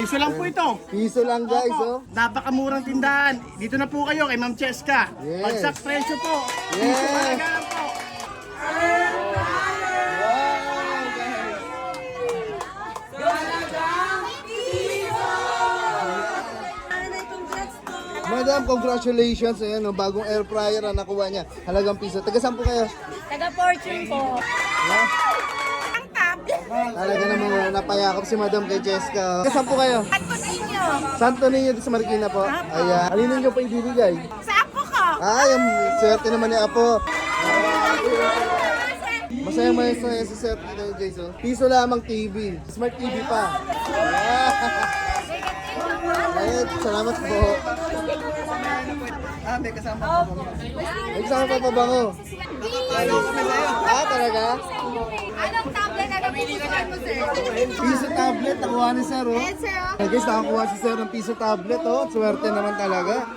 Piso lang po ito. Piso lang guys, oh. Napakamurang tindahan. Dito na po kayo kay Ma'am Cheska. Yes. Bagsak presyo po. Yes. Piso talaga lang po. Madam, congratulations. Ayan, oh, bagong air fryer ang nakuha niya. Halagang piso. Taga saan po kayo? Taga Fortune po. Talaga namang napayakap si Madam kay Jessica. Taga saan po kayo? At ninyo. Santo Niño sa Marikina po. Ayan. Alin ninyo pa ibibigay? Sa apo ko. Yung swerte naman ni Apo. Masayang masaya si Sir Jason. Piso lamang TV. Smart TV pa. Ayun, salamat po. May kasama pa ba? May kasama pa ba bango? Talaga? Anong tablet na napupusuan mo, sir? Piso tablet, nakuha ni Sir, oh. Yes, sir. Guys, nakakuha si Sir ng piso tablet, oh. Swerte naman talaga.